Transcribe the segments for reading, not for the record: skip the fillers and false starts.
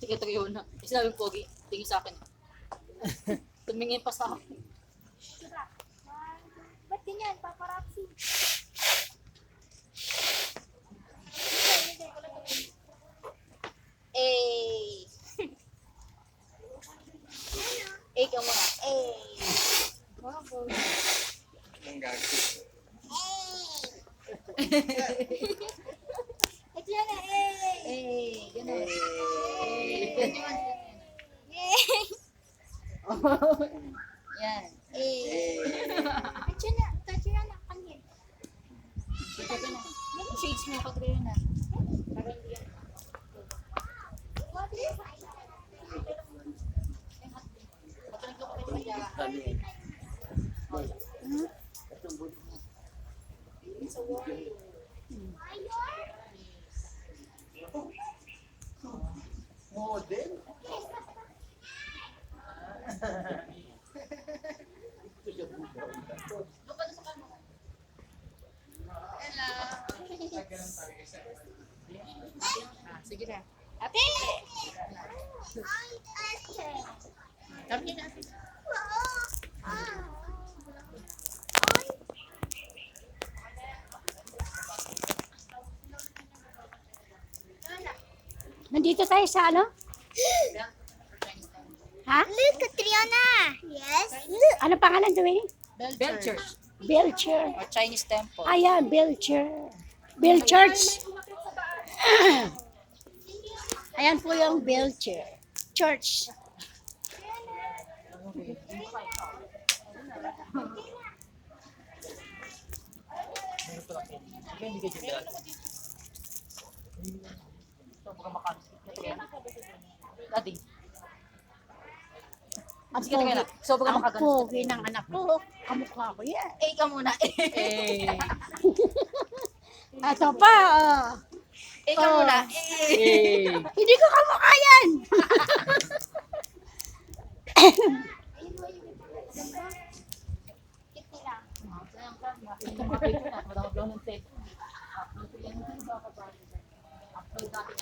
Sige, tayo na. Sinabi ng pogi, tingin sa akin. Tumingin pa sa akin. Ba't ganyan? Paparazzi. Eh. Eh, ka muna. Eh. Ang gago. Ito yan na, eh. Eh, ganun. Eh. Yan. Eh. Ito na, kanyan. Ito na. Shades mo, pag-rin na. Para hindi yan. Model? Sige na. Ate! Kami na. Nandito tayo sa ano? Ha? Look, Catriona! Yes? Ano pangalan doon? Belchers. Belcher. Or Chinese temple. Ayan, Belcher. Belchurch. Ayan po yung Belcher. Church. Hindi ka dyan. Ito, baka makan. Daddy. Ang Sige, tingnan na. So, baka ang makaganto. pogi ng anak ko. Kamukha ko yan. Eh, ka muna. Eh. Ito pa, oh. Eh, ka muna. Eh. Hindi ko kamukha yan. Ito mga page na. Madama blow ng tape. Upload yan. Upload natin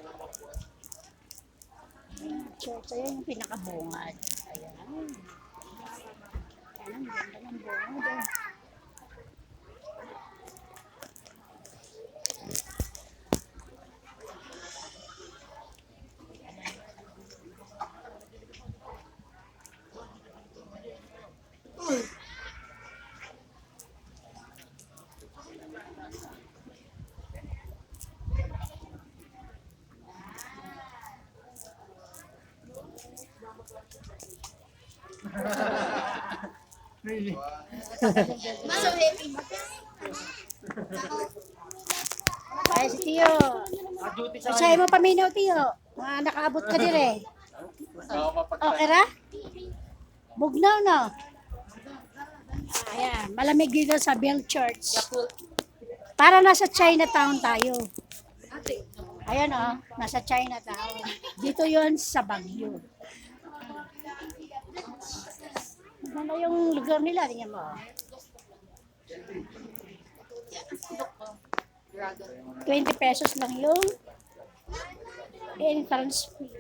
ang pag-upload. Church, ayan yung pinakabungad. Ayan. Ayan ang ganda ng bungad. Ay, si Tio. Masaya mo paminaw, Tio. Nakaabot ka din eh. Okay ra? Bugnaw, no? Ayan, malamig dito sa Bell Church. Para nasa Chinatown tayo. Ayan oh, nasa Chinatown. Dito yon sa Baguio. Ano yung lugar nila? Tingnan mo. 20 pesos lang yung entrance fee.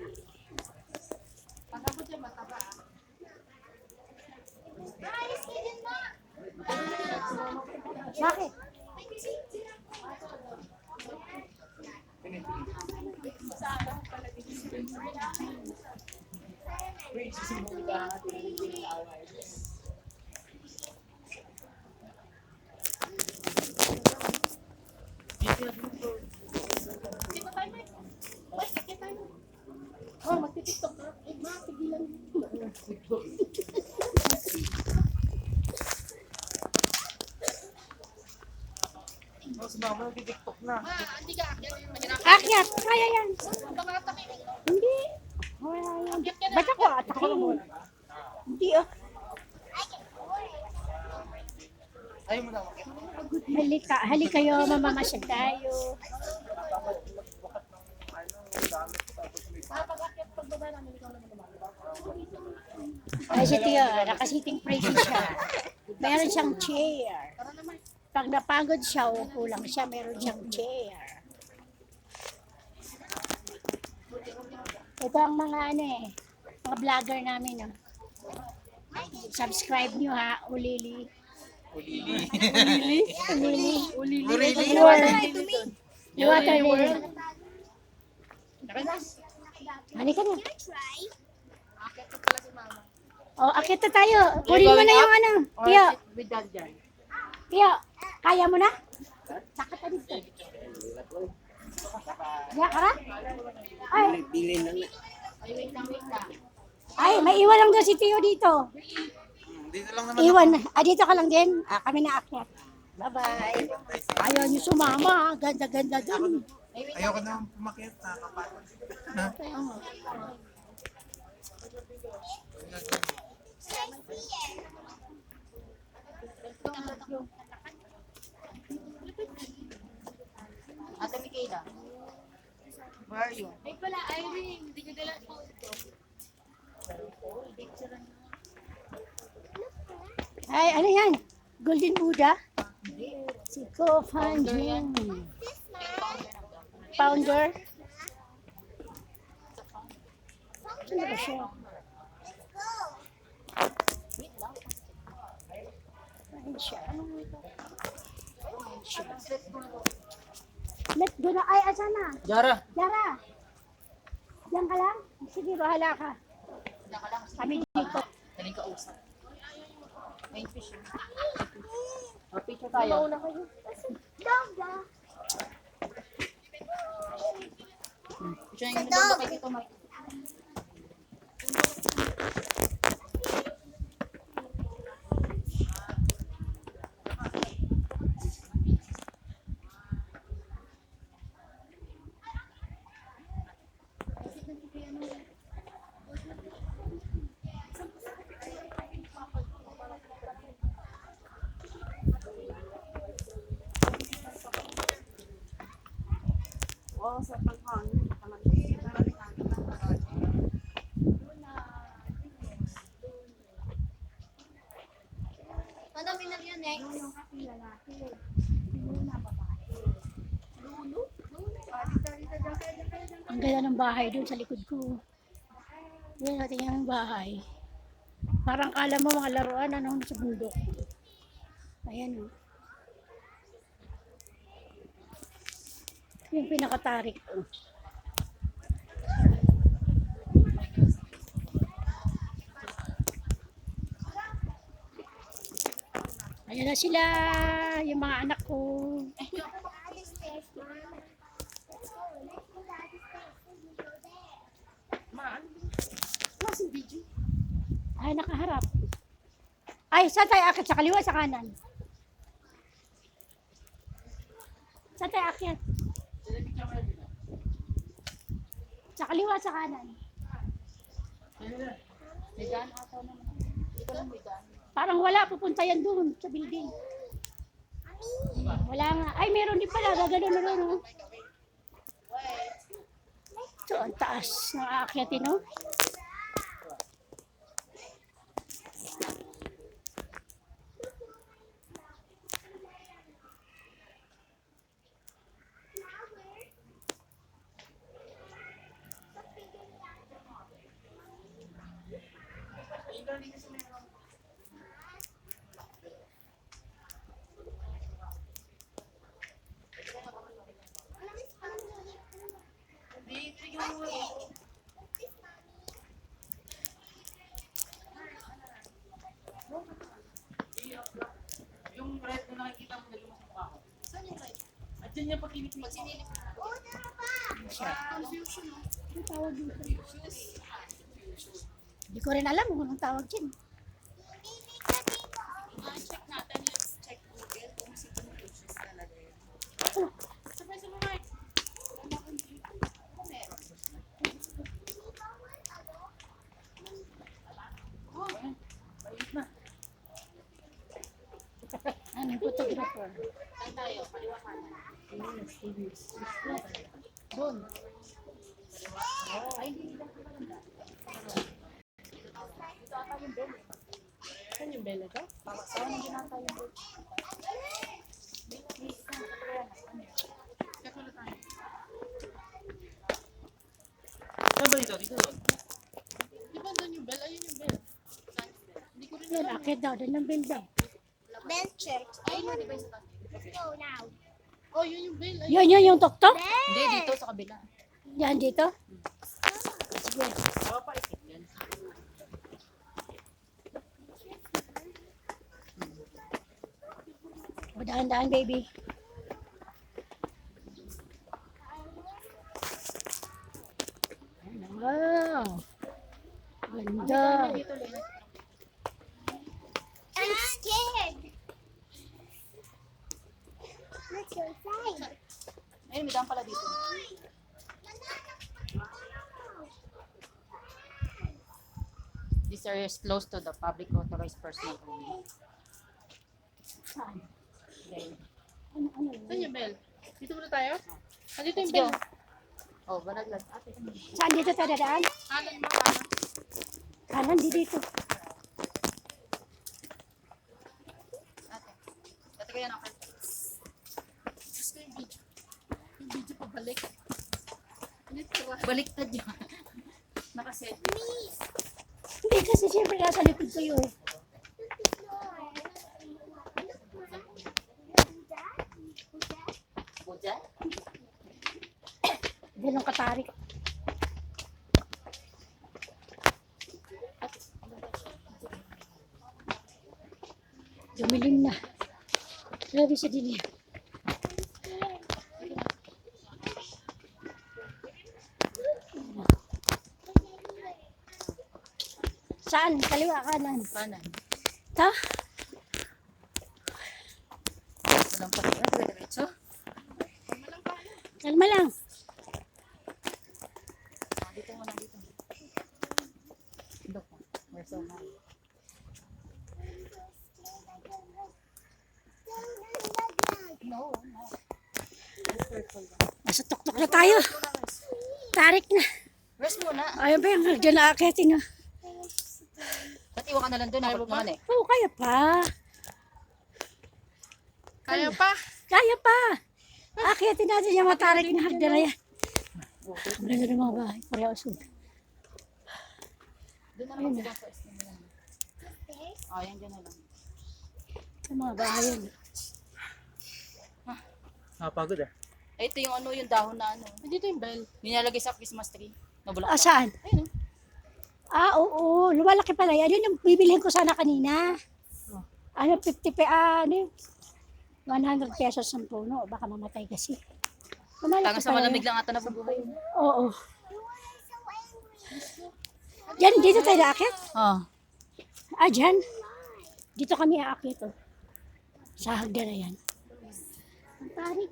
Bakit? Oh, magti-tiktok na. Eh, mapigilan. Mas mama, nag-tiktok na. Akyat, kaya yan. Hindi. Wala yan. Ba't ako atakin? Hindi oh. Ayaw mo na makita. Halika kayo, mamamasyag tayo. Ano, gamit tapos may Ay, si Tio, nakasiting prison siya. Meron siyang chair. Pag napagod siya, upo lang siya, meron siyang chair. Ito ang mga ano mga vlogger namin. No? Subscribe nyo ha, Ulili. Ulili? Ulili. Waterlily. Halika na. Akit ko pala si mama. O, akit na tayo. Kunin mo na yung ano. Tio, With dad dyan. Tio, kaya mo na? Sakit na dito. Diyan ka na? Ay, Bilin lang na. Ay, wait lang. ay, may iwan lang daw si Tio dito. Dito lang naman. Iwan. Dito ka lang din. Kami na akyat. Bye-bye. Ayaw niyo sumama. Ganda-ganda dun. Ayoko na pumakyat. Nakakapagod. Ate Michaela. Where are you? Ay pala, Irene. Hindi nyo dala po ito. Ay, ano yan? Golden Buddha? Si Ko Fan Jin. Founder. Ano ba siya? Ayun siya. Let's go na. Ay, asan na? Jara. Yara. Diyan ka lang? Sige, bahala ka. Diyan ka lang. Kami dito. Galing ka usap. May fish. Picture tayo. Mauna kayo. Picture yung dog kay Tito Mike. Ano minag yun next? Ang ganda ng bahay doon sa likod ko. Yan natin yung bahay. Parang kala mo mga laruan ano sa bundok. Ayan o. Yung pinakatarik. Ayan na sila, yung mga anak ko. Ay, nakaharap. Ay, saan tayo akit? Sa kaliwa, sa kanan? Saan tayo akit? Sa kaliwa, sa kanan? May daan ata naman. Ito lang may daan. Parang wala, pupunta yan doon sa building. Wala nga. Ay, meron din pala. Gagano na doon. Oh. Ito, ang taas ng aakyatin, no? Yung red na nakikita mo na lumang mukha ko. Saan yung red? At dyan niya pakinig mo. Ano tawag dito? Hindi ko rin alam kung anong tawag dyan. Check natin. Let's check Google kung sino yung issues talaga yun. Oh, Sabay sa mga. ano, photographer. Saan tayo? Kaliwa kanan. Doon. Ay, hindi lang maganda. yung bell. Saan yung bell ito? Saan yung ginata yung bell? Check ulit tayo. Saan ba dito? Dito doon. Di ba doon yung bell? Ayun yung bell. Saan yung bell? Hindi ko rin Yun, akit daw. Doon ang bell daw. Bell church. Ayun na, di ba yung sa taas? Let's go now. Oh, yun yung bell. Ayun. Yun, yung tuktok. Hindi, dito sa kabila. Yan, dito. Sige. Papaikot yan. O, dahan-dahan, baby. Wow. Ganda. Dito, Lena. I'm scared. Let's go inside. Ayun, may daan pala dito. These areas close to the public authorized personal only. Saan? Okay. Saan yung bell? Dito muna tayo? Ah, dito yung Let's go. bell. Oh, banaglag. Ate, Saan dito tayo dadaan? Kanan mo, kanan. Kanan, di dito. ate. Ate ko yan ako. Gusto yung video. Yung video pabalik. Baliktad yun. Nakaset. Hindi kasi siyempre nasa likod ko yun. Puja? Ganun katarik. Dumilim na. Grabe sa dilim. Saan? Kaliwa, kanan. Kanan. Ta? Walang pati. Diretso. Kalma lang. Ah, dito muna, dito. Look, we're so high. No, no. Circle lang. Nasa tuktok na tayo. Tarik na. Rest muna. Ayaw ba yung dyan na akitin na? Ba't iwan ka na lang doon? Nakot naman eh. Oo, kaya pa. Kaya pa. Kaya pa. Akitin natin yung matarik na hagdan na yan. Ang ganda ng mga bahay. Pareho usod. Doon na naman sila sa isla nila. Oh, yan dyan na lang. Sa mga bahay yan. Napagod ah. Eh, ito yung ano, yung dahon na ano. Dito yung bell. Yung nilalagay sa Christmas tree. Nabulak Ah, saan? Ayun oh. Ah, oo. Lumalaki pala yan. Yun yung bibilihin ko sana kanina. Ano, 50 ano yun? 100 pesos ang puno. Baka mamatay kasi. Lumalaki Tangan sa pala malamig yan. lang ata nabubuhay. Oo. Diyan, dito tayo naakit? Oh. Ah, dyan. Dito kami aakit. Oh. Sa hagdan na yan. Ang tarik.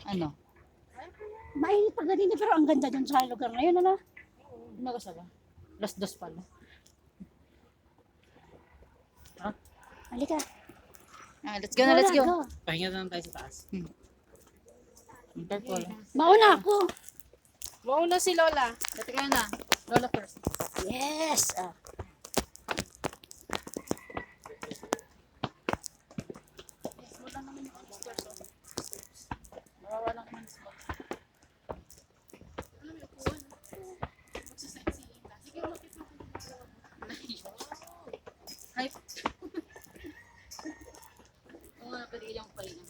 Ano? Mainit pa ganito pero ang ganda dun sa lugar ngayon. Ano? Ano ka ba? Last dos pala. Ha? Halika. Ah, let's go na, let's go. Pahinga na lang tayo sa taas. Purple. Mauna ako. Mauna si Lola. Dati ka na. Lola first. Yes. Ah. Mawawala ka ng spot. Hype. Oo nga, pwede yung palingan.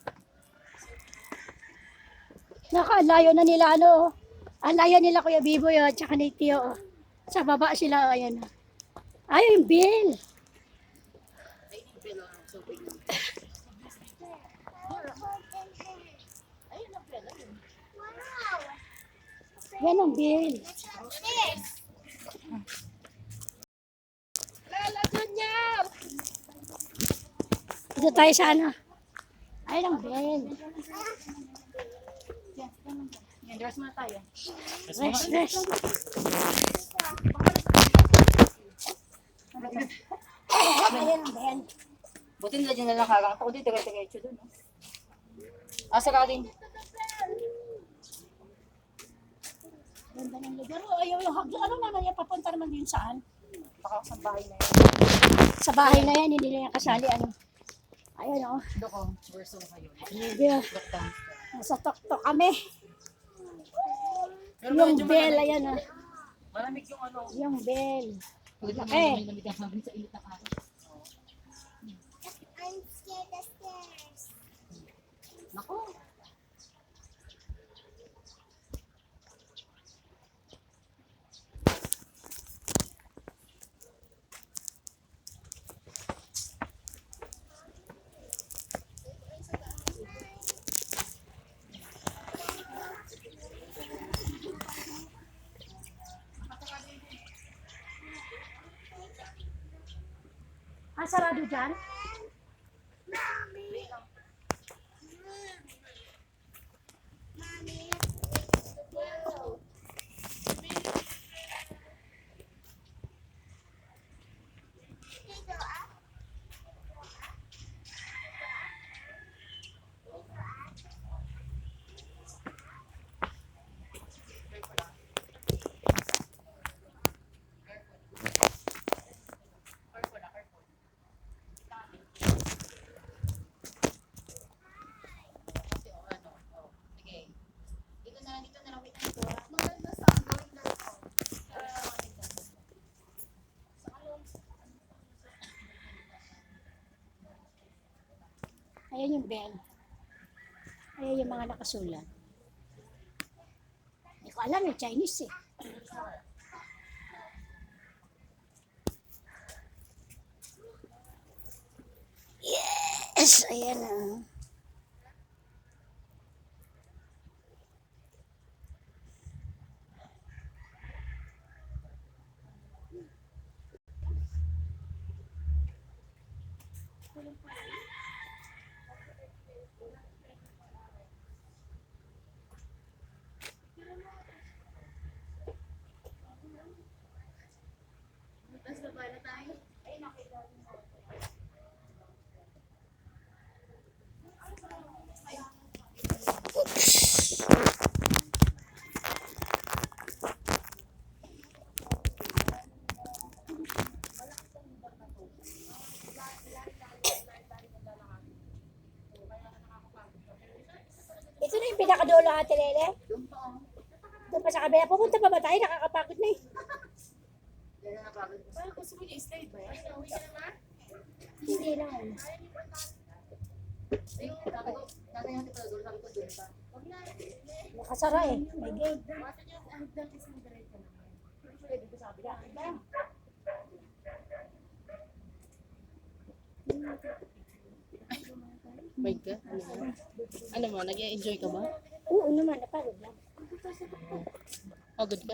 Nakalayo na nila ano. Ang layo nila Kuya Biboy at saka ni Tio. Oh. Sa baba sila. Ayan. Ay, yung bill. Ay, yung pelo. So big na. Ayun ang pelo. Yan ang bill. Lola Junior! Dito tayo sa ano. Ayun ang bill. Yan, dress muna tayo. Rest, rest. Ayun ang bill. Buti nila dyan na lang kagang. Ako dito, diretso dun. No? Asa ka din? Ganda ng lugar. Oh, ayaw yung hagdan. Ano naman yan? Papunta naman din saan? Baka sa bahay na yan. Sa bahay na yan, hindi na yan kasali. Ano? Ayan o. Doko, verso kayo. Yeah. Look down. Nasa tok-tok kami. Pero Yung medyo bell, malamig. ayan o. Malamig yung ano. Yung bell. Pwede Laki. naman may lamig ang sabi sa init ng araw. I'm scared of stairs. Nako. Ah, sarado dyan? Mommy. Whoa. Hey, go up. Kasi o ano. Oh. Sige. Dito na lang. Wait lang ito. Maganda sa ang lang ko. Ayan yung bell. Ayan yung mga nakasulat. Hindi ko alam yung Chinese eh. Yes! Ayan na. Ito na yung pinakadulo, Ate Lele. Doon pa sa kabila. Pupunta pa ba tayo? Nakakapagod na eh. Gusto mo niya i-slide ba yan? Hindi naman. Ay, sabi ko, tatay natin pala doon. Sabi ko doon pa. Nakasara eh. May gate. Dito sa kabila. My God, ano mo? Ano mo, nag-enjoy ka ba? Oo naman, napagod lang. Pagod ka?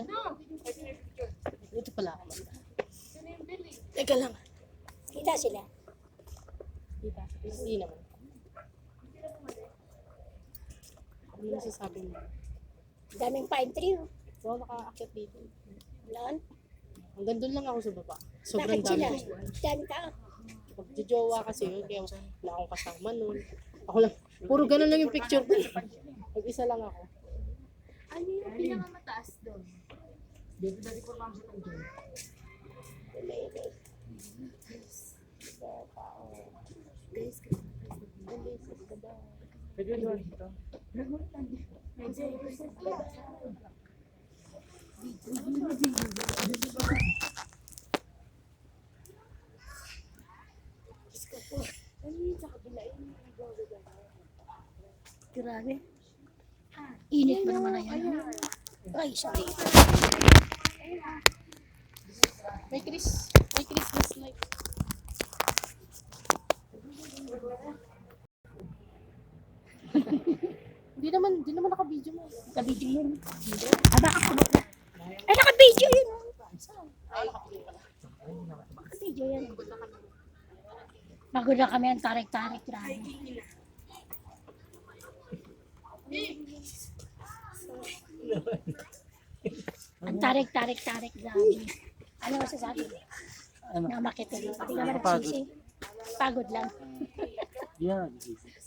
Dito pala ako. Teka lang. Kita sila. Dito. Hindi naman. Ano masasabi mo? Daming pine tree. Oh. So, nakaakyat dito. Noon. Hanggang doon lang ako sa baba. Sobrang Bakit sila? dami. Dami tao. Magjojowa kasi yun, kaya wala akong kasama nun. Ako lang, puro ganun lang yung picture ko. Mag-isa lang ako. Ano yung pinakamataas doon? Dito dati po ma'am sa picture. Pwede yun dito. Grabe. Init pa naman na yan. Ay, sorry. May Christmas light. Hindi naman naka-video mo. Naka-video yun. Aba, ako ba? Ay, naka-video yun. Ay, naka-video pala. Naka-video yan. Pagod na kami ang tarik-tarik. Grabe. Ang tarik-tarik-tarik. Grabe. Ano masasabi? Namakitin. Hindi naman nagsisi. Pagod lang. Yeah.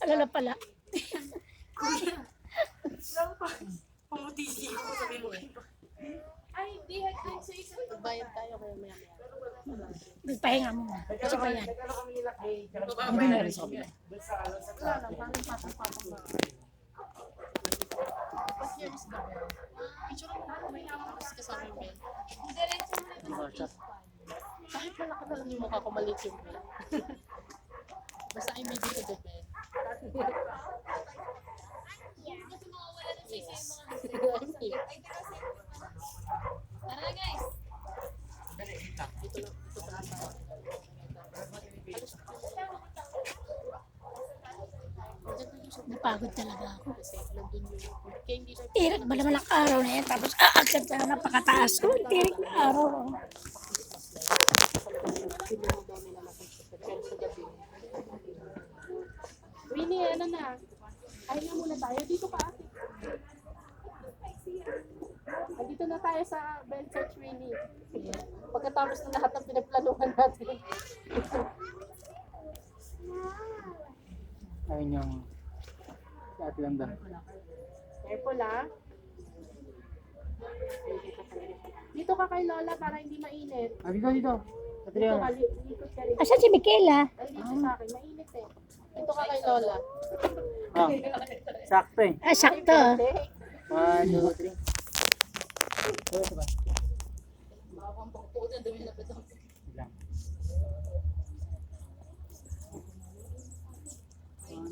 Ano lang pala. Ay, hindi. Magbayan tayo kaya maya-maya. Magpahinga mo. Kasi ba yan? Ano ba meron sa kabila? Wala lang, parang patong-patong na. But here is the bell. Picture mo ba? May nakakabas kasama yung bell. Diretso mo na. Kahit malaki na lang yung mukha ko, maliit yung bell. Basta I made it to the bell. Kasi mawawala na sa isa yung mga gusto. Ay, kasi. Tara na guys. Napagod talaga ako. Kasi nandun yung... Kaya hindi siya... Tirik ba naman ang araw na yan? Tapos aakyat ka na napakataas. Oh, tirik na araw. Oh. Pinunod daw nila na construction. Pero sa gabi. Winnie, ano na? Kaya muna tayo. Dito ka ate. Andito na tayo sa Bell Church, Winnie. Pagkatapos na lahat ng pinagplanuhan natin. Ayun yung sa Atlanta. Careful ah. Dito ka kay Lola para hindi mainit. Ah, dito. Dito Patriona. ka, likod ka rin. Asan si Michaela? Ay, dito sa akin. Mainit eh. Dito ka kay Lola. Ah, sakto eh. Ah, sakto. 1, 2, 3. Ito ba? Bawang pangpo na dumi na ba ito? Lang.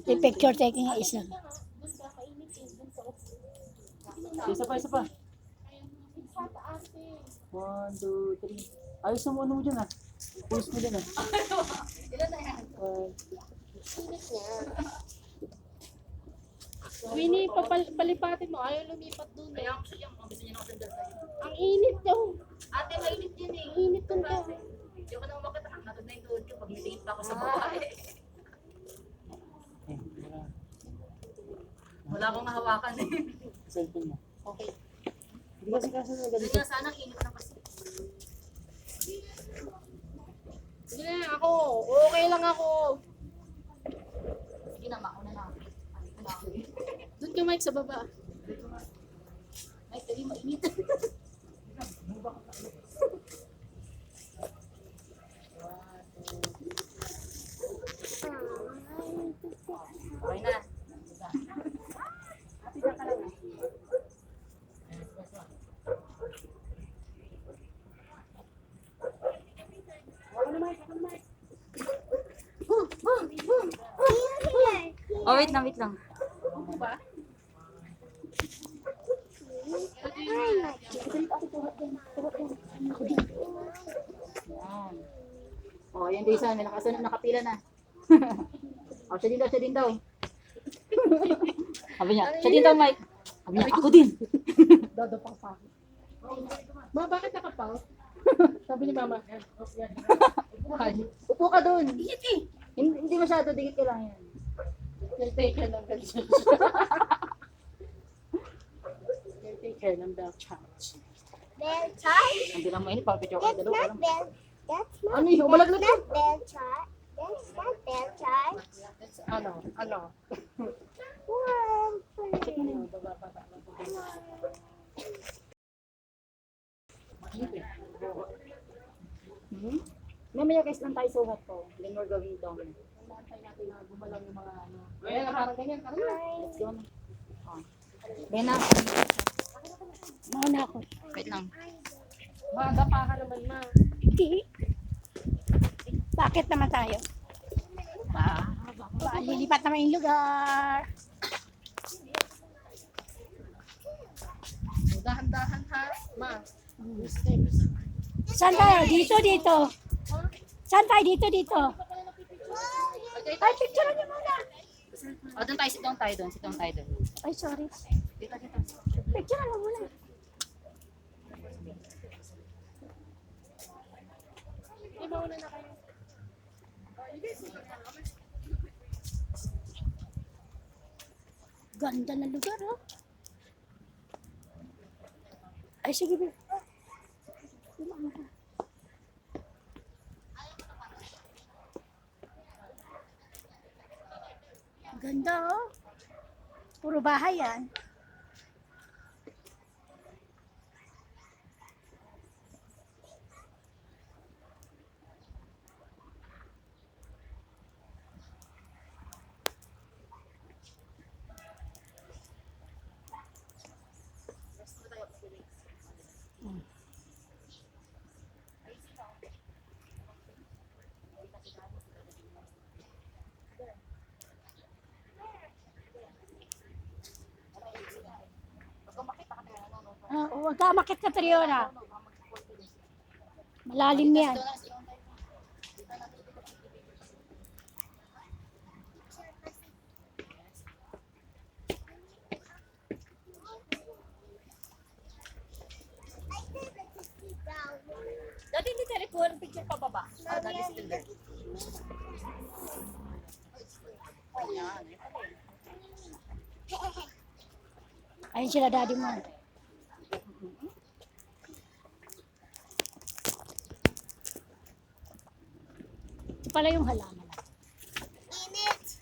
May picture taking nga isa. Doon ka, kainit eh. Doon sa Isa pa. Sa taas eh. 1, 2, 3. Ayos mo ano mo dyan ah. Pulis mo dyan ah. Ilan na yan? Init niya. Winnie, palipatin mo. Ayaw lumipat doon. Kaya ako siya, mabisa niya nakasandal sa'yo. Ang init daw. Ate, mainit yan eh. Init doon daw. Hindi ako na umakit. Natod na yung tuhod ko pag nilingit pa ako sa babae. Eh, wala. Wala akong hawakan eh. Cellphone mo. Okay. Hindi kasi na Hindi ganito. na sana init na kasi. Sige na ako. Okay lang ako. Sige na, mauna na ako. Doon ka Mike sa baba. Mike, dali mainit. Okay na. Oh, wait lang. Ba? Oh, yan din isa, may nakasunod nakapila na. Oh, siya din daw. Sabi niya, siya din daw, Mike. Sabi niya, ako din. Dadapang pa ako. Ma, bakit nakapaw? Sabi ni Mama. Upo ka doon. Hindi masyado, dikit ka lang yan. Caretaker ng Bell Church. Caretaker ng Bell Church. Bell chart? Hindi lang mainit, pang-picture kayo That's dalawa. not bell. That's not. Ano yun? Umalag na to? That's bell chart. That's not bell chart. Ano? One, Mamaya guys lang tayo suhat ko. Then we're going down. Antay natin na gumalaw yung mga ano. Kaya parang ganyan. Tara na. Let's go na. Oh. Bena, Mauna ako. wait lang. Madapa ka naman, Ma. Hindi. Bakit naman tayo? Lilipat naman yung lugar. Dahan-dahan ha, Ma. Steps. Saan tayo? Dito. Saan tayo? Dito. Ay, picture niyo muna. Oh, doon tayo, sit down tayo doon. Ay, sorry. Dito. Picture mo muna. Di mauna na kayo. Ganda na lugar, oh. Ay, sige. Ganda, oh. Puro bahay yan. Huwag ka makit ka, Triona. Malalim yan. Dati hindi telepon, picture pa baba. Ah, that is still there. Ayun sila, daddy mo. Ito pala yung halaman. Init!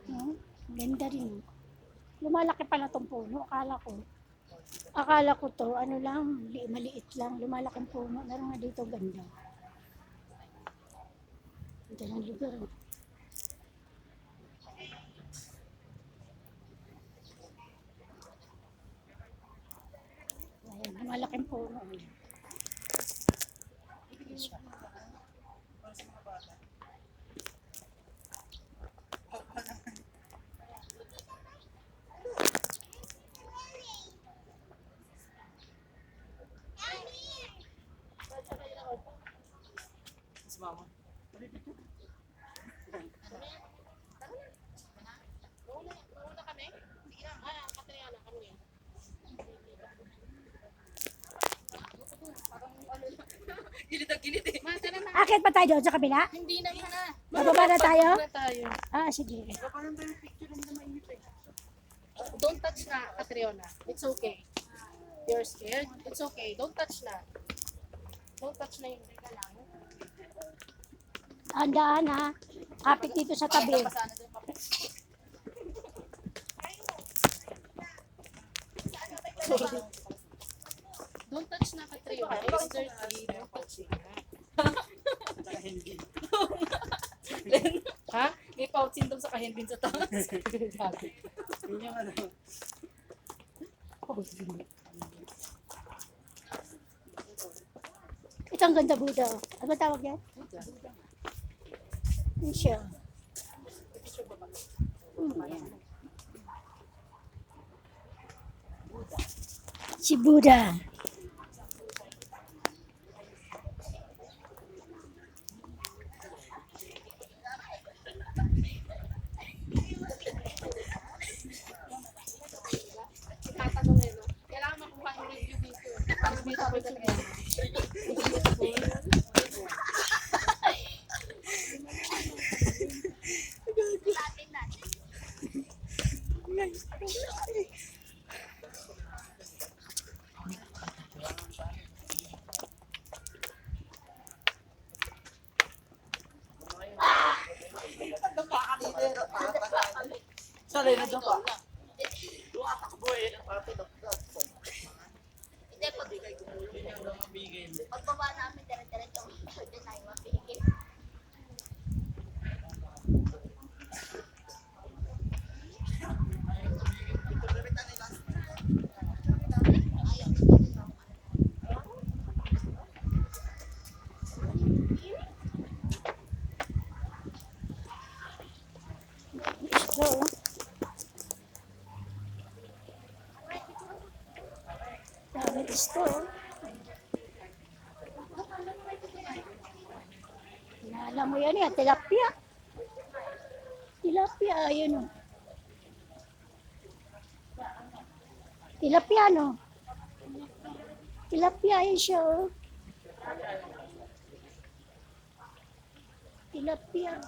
No? Ganda rin. Lumalaki pala tong puno. Akala ko to, ano lang, maliit lang. Lumalaking puno. Meron nga dito ganda. Ito ng lugar. Ayan, lumalaking puno. Si mama. Mauna kami? Hindi na. Katriana kami. Gilid ang gilid eh. Tara na. Akit pa tayo doon sa kabila? Hindi na na. Bababa na tayo? Na tayo. Ah, sige. Parang tayo picture hindi na mainit eh. Don't touch na, Catriona. It's okay. You're scared? It's okay. Don't touch na. Don't touch na yung teka lang. Andaan ha. Kapit dito sa tabi. Don't touch na, Catriona. It's dirty. Don't touch na. Ha? May pouchin daw sa kahendin sa taas. Yun yung ano. Ito ang ganda, Buddha. Ano tawag yan? Yan siya. Si Buddha. Tatanong eh, no? Kailangan makuha yung review dito. Tapos dito ako talaga. Sorry na doon pa. Takbo eh. Pagbaba namin, dire-diretso. Hindi tayo mapigil. Ito, oh. Dami gusto, oh. Alam mo yan eh, tilapia. Tilapia, ayun oh. Tilapia, no? Tilapia, yun siya, oh. Tilapia.